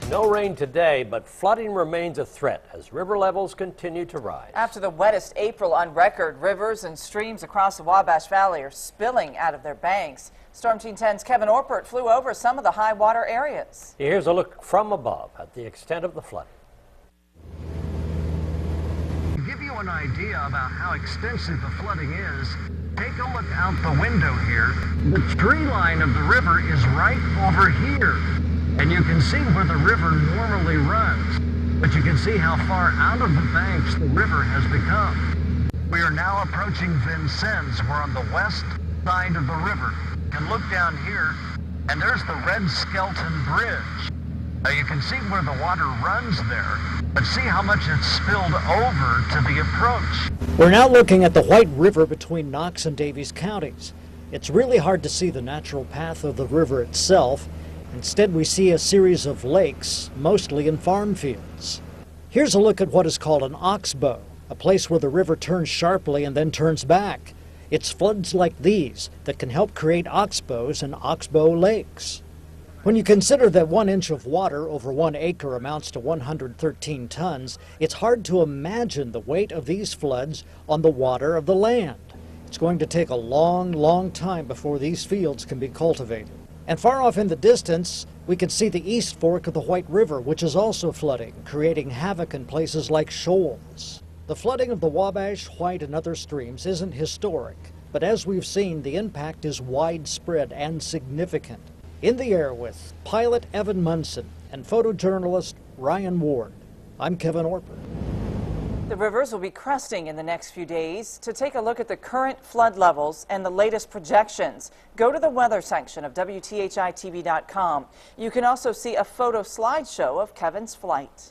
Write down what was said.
No rain today, but flooding remains a threat as river levels continue to rise. After the wettest April on record, rivers and streams across the Wabash Valley are spilling out of their banks. Storm Team 10's Kevin Orpert flew over some of the high water areas. Here's a look from above at the extent of the flooding. To give you an idea about how extensive the flooding is, take a look out the window here. The tree line of the river is right over here. And you can see where the river normally runs, but you can see how far out of the banks the river has become. We are now approaching Vincennes. We're on the west side of the river. You can look down here, and there's the Red Skeleton Bridge. Now you can see where the water runs there, but see how much it's spilled over to the approach. We're now looking at the White River between Knox and Daviess counties. It's really hard to see the natural path of the river itself. Instead, we see a series of lakes, mostly in farm fields. Here's a look at what is called an oxbow, a place where the river turns sharply and then turns back. It's floods like these that can help create oxbows and oxbow lakes. When you consider that 1 inch of water over 1 acre amounts to 113 tons, it's hard to imagine the weight of these floods on the water of the land. It's going to take a long, long time before these fields can be cultivated. And far off in the distance, we can see the east fork of the White River, which is also flooding, creating havoc in places like Shoals. The flooding of the Wabash, White, and other streams isn't historic, but as we've seen, the impact is widespread and significant. In the air with pilot Evan Munson and photojournalist Ryan Ward, I'm Kevin Orpert. The rivers will be cresting in the next few days. To take a look at the current flood levels and the latest projections, go to the weather section of WTHI-TV.com. You can also see a photo slideshow of Kevin's flight.